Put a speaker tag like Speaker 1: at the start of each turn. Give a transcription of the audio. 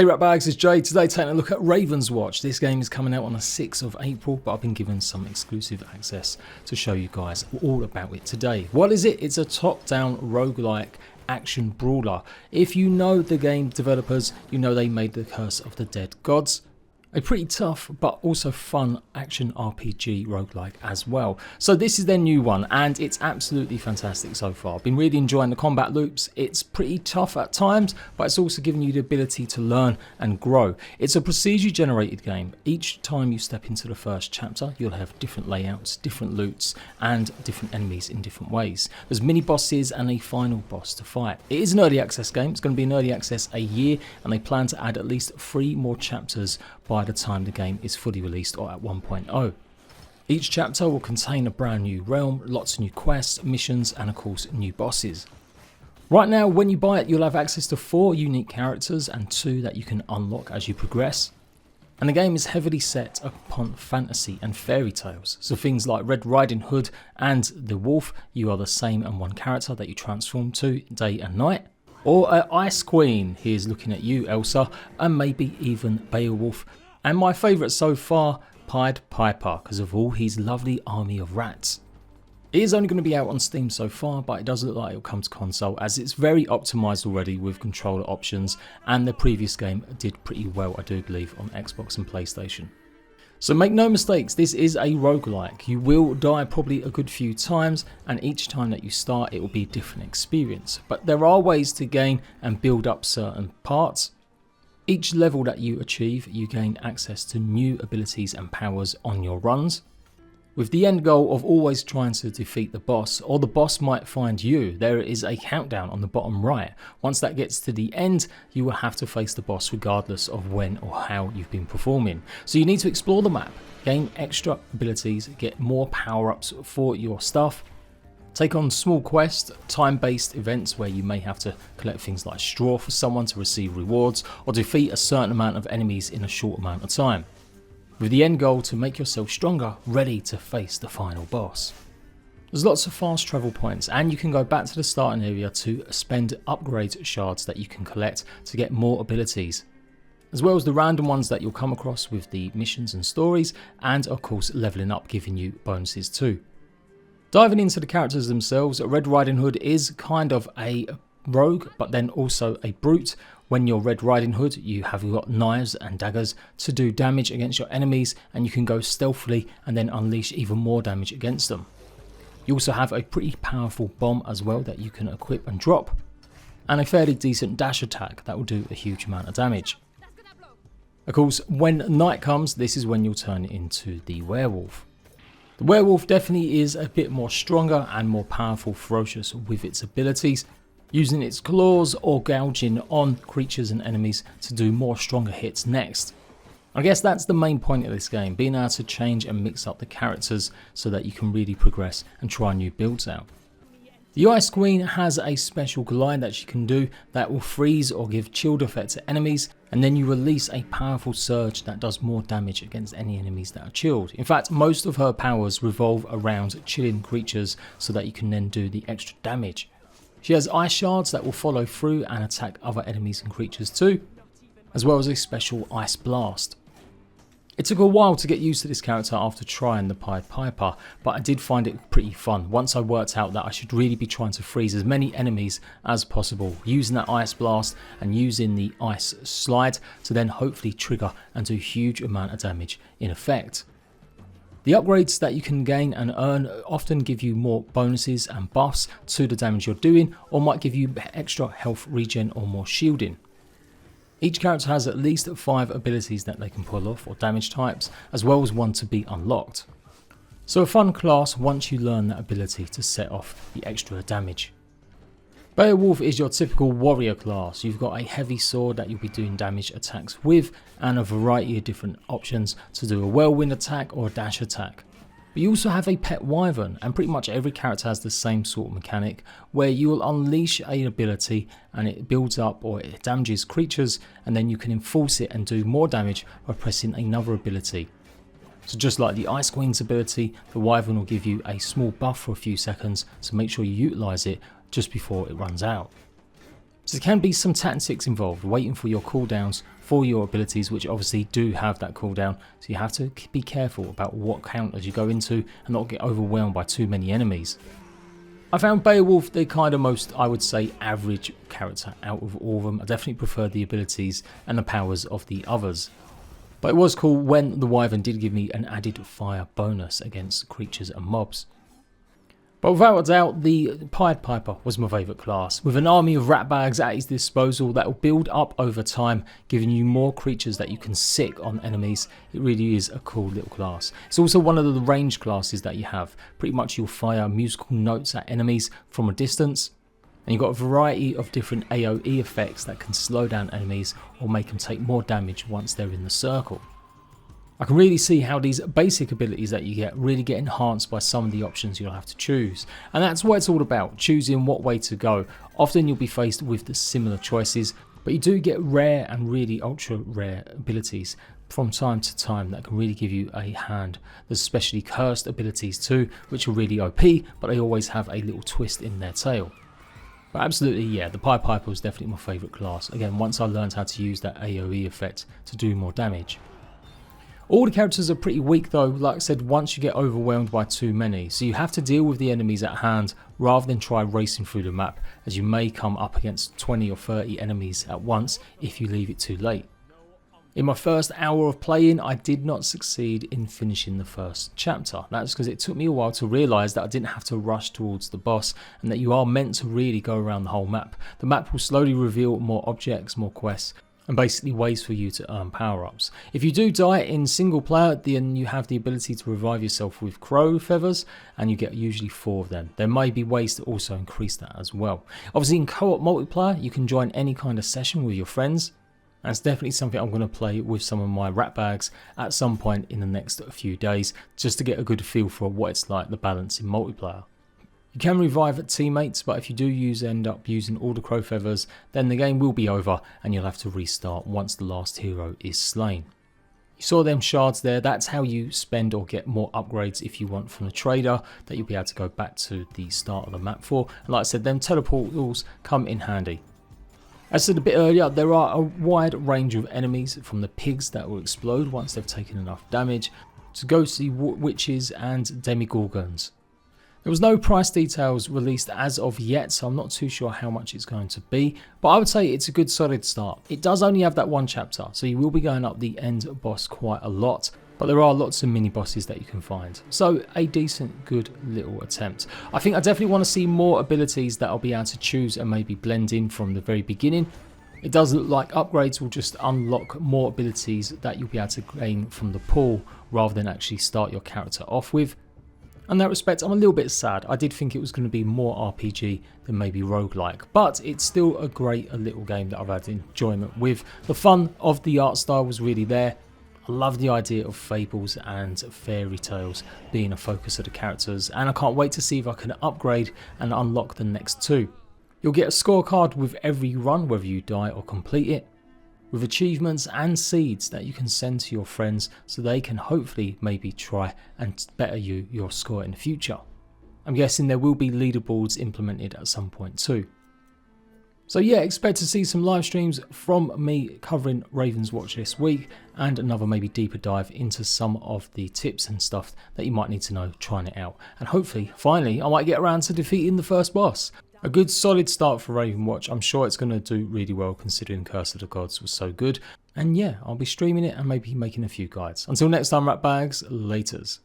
Speaker 1: Hey Ratbags, it's Jade. Today taking a look at RAVENSWATCH. This game is coming out on the 6th of April, but I've been given some exclusive access to show you guys all about it today. What is it? It's a top-down roguelike action brawler. If you know the game developers, you know they made the Curse of the Dead Gods. A pretty tough but also fun action RPG roguelike as well. So this is their new one and it's absolutely fantastic so far. I've been really enjoying the combat loops. It's pretty tough at times, but it's also giving you the ability to learn and grow. It's a procedure generated game. Each time you step into the first chapter, you'll have different layouts, different loots and different enemies in different ways. There's mini bosses and a final boss to fight. It is an early access game. It's going to be in early access a year and they plan to add at least 3 more chapters by the time the game is fully released or at 1.0. Each chapter will contain a brand new realm, lots of new quests, missions and of course new bosses. Right now when you buy it you'll have access to 4 unique characters and 2 that you can unlock as you progress. And the game is heavily set upon fantasy and fairy tales. So things like Red Riding Hood and the Wolf, you are the same and one character that you transform to day and night. Or an Ice Queen, here's looking at you Elsa, and maybe even Beowulf. And my favourite so far, Pied Piper, because of all his lovely army of rats. It is only going to be out on Steam so far, but it does look like it'll come to console as it's very optimised already with controller options, and the previous game did pretty well I do believe on Xbox and PlayStation. So make no mistakes, this is a roguelike. You will die probably a good few times and each time that you start it will be a different experience. But there are ways to gain and build up certain parts. Each level that you achieve you gain access to new abilities and powers on your runs, with the end goal of always trying to defeat the boss, or the boss might find you. There is a countdown on the bottom right. Once that gets to the end, you will have to face the boss regardless of when or how you've been performing. So you need to explore the map, gain extra abilities, get more power-ups for your stuff, take on small quests, time-based events where you may have to collect things like straw for someone to receive rewards, or defeat a certain amount of enemies in a short amount of time, with the end goal to make yourself stronger, ready to face the final boss. There's lots of fast travel points and you can go back to the starting area to spend upgrade shards that you can collect to get more abilities, as well as the random ones that you'll come across with the missions and stories, and of course leveling up giving you bonuses too. Diving into the characters themselves, Red Riding Hood is kind of a rogue but then also a brute. When you're Red Riding Hood you have got knives and daggers to do damage against your enemies, and you can go stealthily and then unleash even more damage against them. You also have a pretty powerful bomb as well that you can equip and drop, and a fairly decent dash attack that will do a huge amount of damage. Of course when night comes this is when you'll turn into the werewolf. The werewolf definitely is a bit more stronger and more powerful, ferocious with its abilities, using its claws or gouging on creatures and enemies to do more stronger hits next. I guess that's the main point of this game, being able to change and mix up the characters so that you can really progress and try new builds out. The Ice Queen has a special glide that she can do that will freeze or give chilled effect to enemies, and then you release a powerful surge that does more damage against any enemies that are chilled. In fact, most of her powers revolve around chilling creatures so that you can then do the extra damage. She has ice shards that will follow through and attack other enemies and creatures too, as well as a special ice blast. It took a while to get used to this character after trying the Pied Piper, but I did find it pretty fun once I worked out that I should really be trying to freeze as many enemies as possible, using that ice blast and using the ice slide to then hopefully trigger and do a huge amount of damage in effect. The upgrades that you can gain and earn often give you more bonuses and buffs to the damage you're doing, or might give you extra health regen or more shielding. Each character has at least 5 abilities that they can pull off, or damage types, as well as 1 to be unlocked. So a fun class once you learn that ability to set off the extra damage. Beowulf is your typical warrior class. You've got a heavy sword that you'll be doing damage attacks with, and a variety of different options to do a whirlwind attack or a dash attack. But you also have a pet wyvern, and pretty much every character has the same sort of mechanic where you will unleash an ability and it builds up or it damages creatures, and then you can enforce it and do more damage by pressing another ability. So just like the Ice Queen's ability, the wyvern will give you a small buff for a few seconds, so make sure you utilise it just before it runs out. So there can be some tactics involved, waiting for your cooldowns for your abilities, which obviously do have that cooldown, so you have to be careful about what counters you go into and not get overwhelmed by too many enemies. I found Beowulf the kind of most, I would say, average character out of all of them. I definitely prefer the abilities and the powers of the others. But it was cool when the Wyvern did give me an added fire bonus against creatures and mobs. But without a doubt, the Pied Piper was my favourite class. With an army of rat bags at his disposal that will build up over time, giving you more creatures that you can sick on enemies, it really is a cool little class. It's also one of the range classes that you have. Pretty much you'll fire musical notes at enemies from a distance, and you've got a variety of different AoE effects that can slow down enemies or make them take more damage once they're in the circle. I can really see how these basic abilities that you get really get enhanced by some of the options you'll have to choose. And that's what it's all about, choosing what way to go. Often you'll be faced with the similar choices, but you do get rare and really ultra rare abilities from time to time that can really give you a hand. There's especially cursed abilities too, which are really OP, but they always have a little twist in their tail. But absolutely, yeah, the Pied Piper was definitely my favourite class. Again, once I learned how to use that AoE effect to do more damage. All the characters are pretty weak though, like I said, once you get overwhelmed by too many, so you have to deal with the enemies at hand rather than try racing through the map, as you may come up against 20 or 30 enemies at once if you leave it too late. In my first hour of playing, I did not succeed in finishing the first chapter. That's because it took me a while to realise that I didn't have to rush towards the boss and that you are meant to really go around the whole map. The map will slowly reveal more objects, more quests, and basically ways for you to earn power-ups. If you do die in single player, then you have the ability to revive yourself with crow feathers, and you get usually 4 of them. There may be ways to also increase that as well. Obviously in co-op multiplayer, you can join any kind of session with your friends. And it's definitely something I'm going to play with some of my rat bags at some point in the next few days, just to get a good feel for what it's like, the balance in multiplayer. You can revive teammates, but if you do end up using all the crow feathers, then the game will be over and you'll have to restart once the last hero is slain. You saw them shards there, that's how you spend or get more upgrades if you want from the trader that you'll be able to go back to the start of the map for. And like I said, them teleportals come in handy. As said a bit earlier, there are a wide range of enemies, from the pigs that will explode once they've taken enough damage, to ghostly witches and demigorgons. There was no price details released as of yet, so I'm not too sure how much it's going to be, but I would say it's a good solid start. It does only have that one chapter, so you will be going up the end boss quite a lot, but there are lots of mini bosses that you can find. So a decent, good little attempt. I think I definitely want to see more abilities that I'll be able to choose and maybe blend in from the very beginning. It does look like upgrades will just unlock more abilities that you'll be able to gain from the pool rather than actually start your character off with. In that respect, I'm a little bit sad. I did think it was going to be more RPG than maybe roguelike, but it's still a great little game that I've had enjoyment with. The fun of the art style was really there. I love the idea of fables and fairy tales being a focus of the characters, and I can't wait to see if I can upgrade and unlock the next 2. You'll get a scorecard with every run, whether you die or complete it, with achievements and seeds that you can send to your friends so they can hopefully maybe try and better your score in the future. I'm guessing there will be leaderboards implemented at some point too. So yeah, expect to see some live streams from me covering RAVENSWATCH this week, and another maybe deeper dive into some of the tips and stuff that you might need to know trying it out. And hopefully, finally, I might get around to defeating the first boss. A good solid start for RAVENWATCH. I'm sure it's going to do really well considering Curse of the Gods was so good. And yeah, I'll be streaming it and maybe making a few guides. Until next time, rat bags, laters.